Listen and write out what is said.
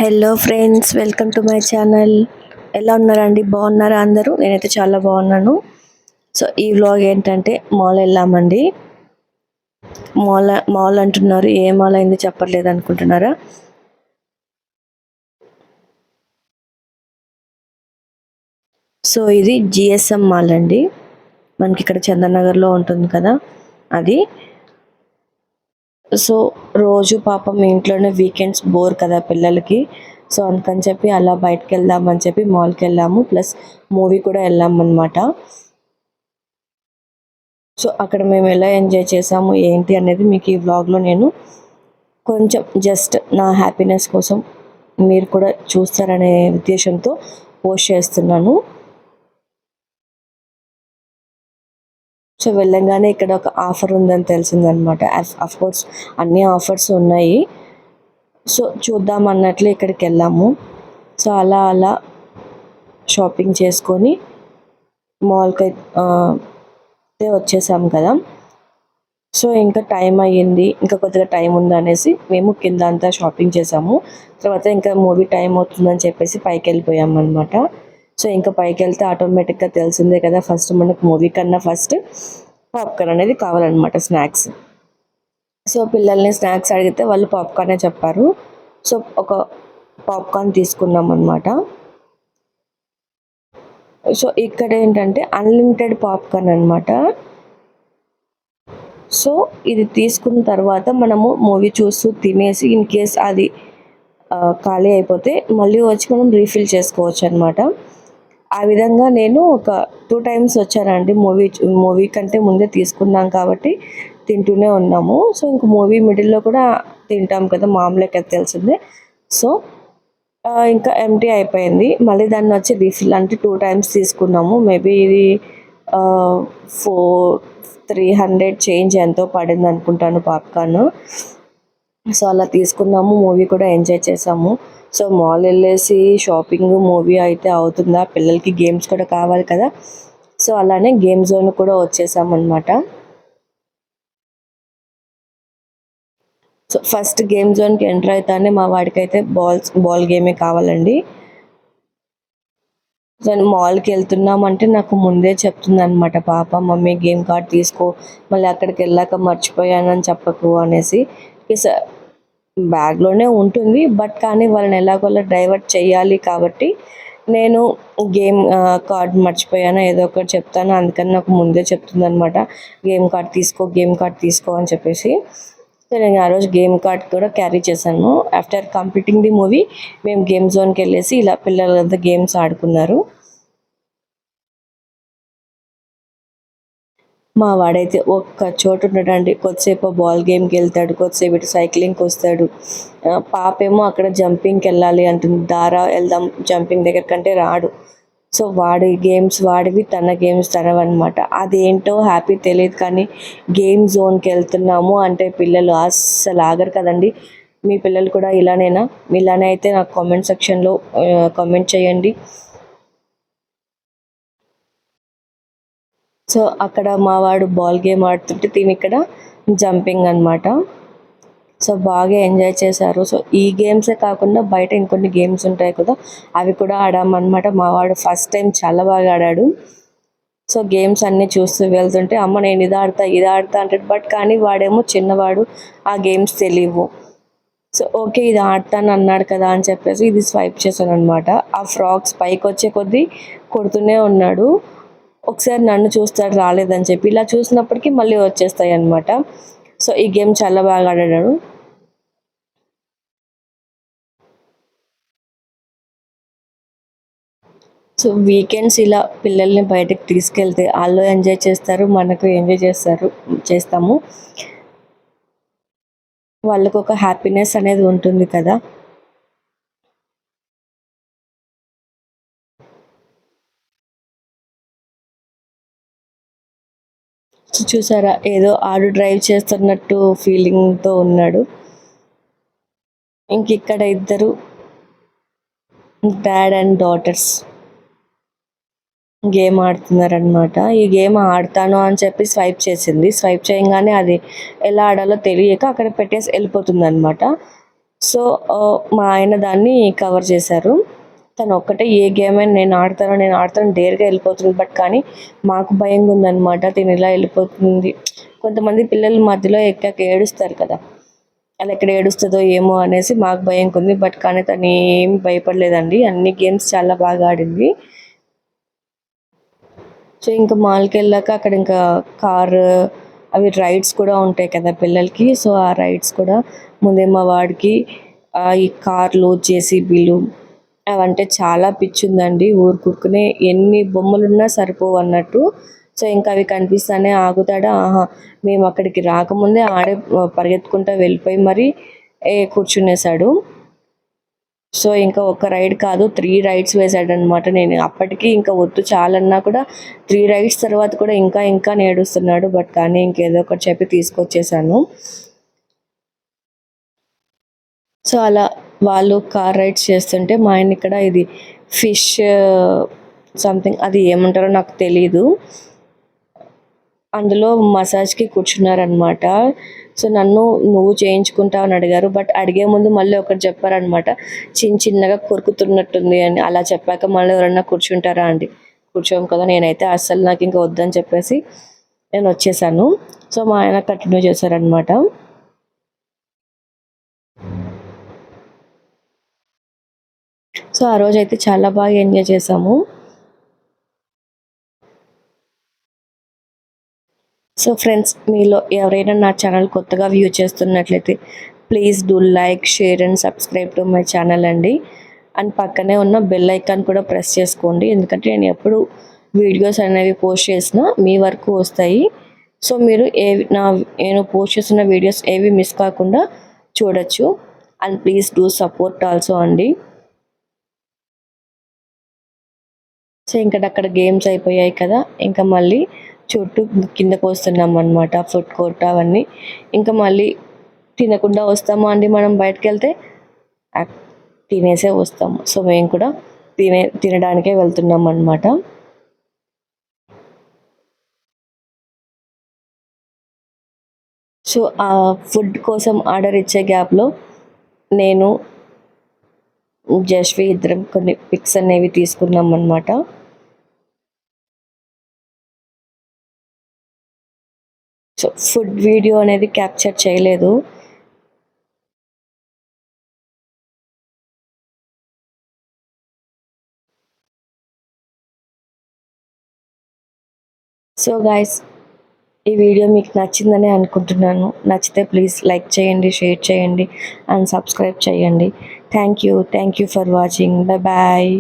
Hello friends, welcome to my channel. ఎలా ఉన్నారండి? బాగున్నారా అందరూ? నేనైతే చాలా బాగున్నాను. సో ఈ వ్లాగ్ ఏంటంటే మాల్ వెళ్ళామండి. మాల్ అంటున్నారు, ఏ మాల్ అయింది చెప్పట్లేదు అనుకుంటున్నారా? సో ఇది జిఎస్ఎం మాల్ అండి. మనకి ఇక్కడ చందనగర్లో ఉంటుంది కదా, అది. సో రోజు పాపం ఇంట్లోనే వీకెండ్స్ బోర్ కదా పిల్లలకి. సో అందుకని చెప్పి అలా బయటకు వెళ్దామని చెప్పి మాల్కి వెళ్ళాము, ప్లస్ మూవీ కూడా వెళ్ళాము అనమాట. సో అక్కడ మేము ఎలా ఎంజాయ్ చేసాము ఏంటి అనేది మీకు ఈ వ్లాగ్లో నేను కొంచెం జస్ట్ నా హ్యాపీనెస్ కోసం మీరు కూడా చూస్తారనే ఉద్దేశంతో పోస్ట్ చేస్తున్నాను. సో వెళ్ళంగానే ఇక్కడ ఒక ఆఫర్ ఉందని తెలిసిందనమాట. కోర్స్ అన్ని ఆఫర్స్ ఉన్నాయి. సో చూద్దాం అన్నట్లు ఇక్కడికి వెళ్ళాము. సో అలా అలా షాపింగ్ చేసుకొని మాల్కి వచ్చేసాం కదా. సో ఇంకా టైం అయ్యింది, ఇంకా కొద్దిగా టైం ఉందనేసి మేము కింద అంతా షాపింగ్ చేసాము. తర్వాత ఇంకా మూవీ టైం అవుతుందని చెప్పేసి పైకి వెళ్ళిపోయాము అనమాట. సో ఇంకా పైకి వెళ్తే ఆటోమేటిక్గా తెలిసిందే కదా, ఫస్ట్ మనకు మూవీ కన్నా ఫస్ట్ పాప్కార్న్ అనేది కావాలన్నమాట, స్నాక్స్. సో పిల్లల్ని స్నాక్స్ అడిగితే వాళ్ళు పాప్కార్నే చెప్పారు. సో ఒక పాప్కార్న్ తీసుకున్నాం అనమాట. సో ఇక్కడ ఏంటంటే అన్లిమిటెడ్ పాప్కార్న్ అనమాట. సో ఇది తీసుకున్న తర్వాత మనము మూవీ చూస్తూ తినేసి ఇన్ కేస్ అది ఖాళీ అయిపోతే మళ్ళీ వచ్చి మనం రీఫిల్ చేసుకోవచ్చు అనమాట. ఆ విధంగా నేను ఒక 2 టైమ్స్ వచ్చానండి. మూవీ కంటే ముందే తీసుకున్నాం కాబట్టి తింటూనే ఉన్నాము. సో ఇంక మూవీ మిడిల్లో కూడా తింటాం కదా, మామూలుగా తెలిసిందే. సో ఇంకా ఎంటీ అయిపోయింది. మళ్ళీ దాన్ని వచ్చి రీఫిల్ అంటే 2 టైమ్స్ తీసుకున్నాము. మేబీ ఇది 300 చేంజ్ ఎంతో పడింది అనుకుంటాను పాప్కార్న్. సో అలా తీసుకున్నాము, మూవీ కూడా ఎంజాయ్ చేసాము. సో మాల్ వెళ్ళేసి షాపింగ్ మూవీ అయితే అవుతుందా, పిల్లలకి గేమ్స్ కూడా కావాలి కదా. సో అలానే గేమ్ జోన్ కూడా వచ్చేసామన్నమాట. సో ఫస్ట్ గేమ్ జోన్కి ఎంటర్ అవుతానే మా వాడికి అయితే బాల్ గేమే కావాలండి. సో మాల్కి వెళ్తున్నామంటే నాకు ముందే చెప్తుంది అనమాట పాప, మమ్మీ గేమ్ కార్డ్ తీసుకో, మళ్ళీ అక్కడికి వెళ్ళాక మర్చిపోయానని చెప్పకు అనేసి. బ్యాగ్లోనే ఉంటుంది, బట్ కానీ వాళ్ళని ఎలాగోలా డైవర్ట్ చేయాలి కాబట్టి నేను గేమ్ కార్డ్ మర్చిపోయాను, ఏదో ఒకటి చెప్తాను, అందుకని నాకు ముందే చెప్తుంది అనమాట, గేమ్ కార్డ్ తీసుకో అని చెప్పేసి. సో నేను ఆ రోజు గేమ్ కార్డ్ కూడా క్యారీ చేశాను. ఆఫ్టర్ కంప్లీటింగ్ ది మూవీ మేము గేమ్ జోన్కి వెళ్ళేసి ఇలా పిల్లలంతా గేమ్స్ ఆడుకున్నారు. మా వాడైతే ఒక్క చోటు ఉండడండి. కొద్దిసేపు బాల్ గేమ్కి వెళ్తాడు, కొద్దిసేపు ఇటు సైక్లింగ్కి వస్తాడు. పాపేమో అక్కడ జంపింగ్కి వెళ్ళాలి అంటుంది, దారా వెళ్దాం జంపింగ్ దగ్గర కంటే రాడు. సో వాడి గేమ్స్ వాడివి, తన గేమ్స్ తనవన్నమాట. అదేంటో హ్యాపీ తెలియదు, కానీ గేమ్ జోన్కి వెళ్తున్నాము అంటే పిల్లలు అస్సలు ఆగరు కదండి. మీ పిల్లలు కూడా ఇలానేనా? ఇలానే అయితే నాకు కామెంట్ సెక్షన్లో కామెంట్ చేయండి. సో అక్కడ మా వాడు బాల్ గేమ్ ఆడుతుంటే తిని ఇక్కడ జంపింగ్ అనమాట. సో బాగా ఎంజాయ్ చేశారు. సో ఈ గేమ్సే కాకుండా బయట ఇంకొన్ని గేమ్స్ ఉంటాయి కదా, అవి కూడా ఆడామన్నమాట. మా వాడు ఫస్ట్ టైం చాలా బాగా ఆడాడు. సో గేమ్స్ అన్నీ చూస్తూ వెళ్తుంటే అమ్మ నేను ఇది ఆడతా అంటాడు, బట్ కానీ వాడేమో చిన్నవాడు, ఆ గేమ్స్ తెలియవు. సో ఓకే ఇది ఆడతాను అన్నాడు కదా అని చెప్పేసి ఇది స్వైప్ చేశాను అనమాట. ఆ ఫ్రాక్స్ పైకి వచ్చే కొద్దీ కొడుతూనే ఉన్నాడు. ఒకసారి నన్ను చూస్తాడు రాలేదని చెప్పి, ఇలా చూసినప్పటికీ మళ్ళీ వచ్చేస్తాయి అన్నమాట. సో ఈ గేమ్ చాలా బాగా ఆడాడు. సో వీకెండ్స్ ఇలా పిల్లల్ని బయటకు తీసుకెళ్తే వాళ్ళు ఎంజాయ్ చేస్తారు, మనకు ఎంజాయ్ చేస్తాము. వాళ్ళకు ఒక హ్యాపీనెస్ అనేది ఉంటుంది కదా. చూసారా, ఏదో ఆడు డ్రైవ్ చేస్తున్నట్టు ఫీలింగ్తో ఉన్నాడు. ఇంక ఇక్కడ ఇద్దరు డాడ్ అండ్ డాటర్స్ గేమ్ ఆడుతున్నారనమాట. ఈ గేమ్ ఆడతాను అని చెప్పి స్వైప్ చేసింది. స్వైప్ చేయగానే అది ఎలా ఆడాలో తెలియక అక్కడ పెట్టేసి వెళ్ళిపోతుంది అనమాట. సో మా ఆయన దాన్ని కవర్ చేశారు. తను ఒక్కటే ఏ గేమ్ అయినా నేను ఆడతాను డేర్‌గా వెళ్ళిపోతుంది. బట్ కానీ మాకు భయంగా ఉందనమాట. తిను ఇలా వెళ్ళిపోతుంది. కొంతమంది పిల్లలు మధ్యలో ఎక్కాక ఏడుస్తారు కదా! అలా ఎక్కడ ఏడుస్తదో ఏమో అనేసి మాకు భయంగుంది. బట్ కానీ తను ఏమి భయపడలేదండి. అన్ని గేమ్స్ చాలా బాగా ఆడింది. సో, ఇంకా మాల్‌కెళ్ళాక అక్కడ ఇంకా కారు అవి రైడ్స్ కూడా ఉంటాయి కదా పిల్లలకి. సో, ఆ రైడ్స్ కూడా ముందే మా వాడికి ఈ కార్లు, జేసీబీలు అవంటే చాలా పిచ్చుందండి. ఊరుకూరుకనే ఎన్ని బొమ్మలున్నా సరిపోవన్నట్టు. సో, ఇంకా అవి కనిపిస్తానే ఆగుతాడా, ఆహా! మేమక్కడికి రాకముందే ఆడే పరిగెత్తుకుంటా వెళ్ళిపోయి మరి కూర్చునేసాడు. సో, ఇంకా ఒక రైడ్ కాదు 3 రైడ్స్ వేశాడనమాట. నేను అప్పటికి ఇంకా వద్దు చాలన్నా కూడా 3 రైడ్స్ తర్వాత కూడా ఇంకా ఇంకా అని ఏడుస్తున్నాడు. బట్ కానీ ఇంకేదో ఒకటి చెప్పి తీసుకొచ్చేసాను. సో, అలా వాళ్ళు కార్ రైడ్స్ చేస్తుంటే మా ఆయన ఇక్కడ ఇది ఫిష్ సంథింగ్ అది ఏమంటారో నాకు తెలీదు. అందులో మసాజ్‌కి కూర్చున్నారనమాట. సో, నన్ను "నువ్వు చేయించుకుంటావా?" అని అడిగారు. బట్ అడిగే ముందు మళ్ళీ ఒకటి చెప్పారనమాట. చిన్నగా కొరుకుతున్నట్టుంది అని. అలా చెప్పాక మళ్ళీ ఎవరన్నా కూర్చుంటారా అండి? కూర్చోము కదా! నేనైతే అస్సలు నాకింక వద్దని చెప్పేసి నేనొచ్చేసాను. సో, మా ఆయన కంటిన్యూ చేశారనమాట. సో, ఆ రోజైతే చాలా బాగా ఎంజాయ్ చేశాము. సో ఫ్రెండ్స్, మీలో ఎవరైనా నా ఛానల్ కొత్తగా వ్యూ చేస్తున్నట్లయితే please do like, share and subscribe to my channel అండి. అండ్ పక్కనే ఉన్న బెల్ ఐకాన్ కూడా ప్రెస్ చేసుకోండి. ఎందుకంటే నేను ఎప్పుడు వీడియోస్ అనేవి పోస్ట్ చేసినా మీ వరకు వస్తాయి. సో మీరు నేను పోస్ట్ చేసిన వీడియోస్ ఏవి మిస్ కాకుండా చూడొచ్చు. And please do support also అండి. సో ఇంకటక్కడ గేమ్స్ అయిపోయాయి కదా! ఇంకా మళ్ళీ చుట్టూ కిందకు వస్తున్నామనమాట. ఫుడ్ కోర్ట్ అవన్నీ. ఇంకా మళ్ళీ తినకుండా వస్తామా అండి మనం బయటికెళ్తే? యాక్ తినేసే వస్తాము. సో మేము కూడా తినడానికే వెళ్తున్నామనమాట. సో ఆ ఫుడ్ కోసం ఆర్డర్ ఇచ్చే గ్యాప్‌లో నేను, జస్వి ఇద్దరం కొన్ని పిక్స్ అనేవి తీసుకున్నామనమాట. సో ఫుడ్ వీడియో అనేది క్యాప్చర్ చేయలేదు. సో గైస్, ఈ వీడియో మీకు నచ్చిందని అనుకుంటున్నాను. నచ్చితే ప్లీజ్ లైక్ చేయండి, షేర్ చేయండి అండ్ సబ్స్క్రైబ్ చేయండి. Thank you for watching. Bye.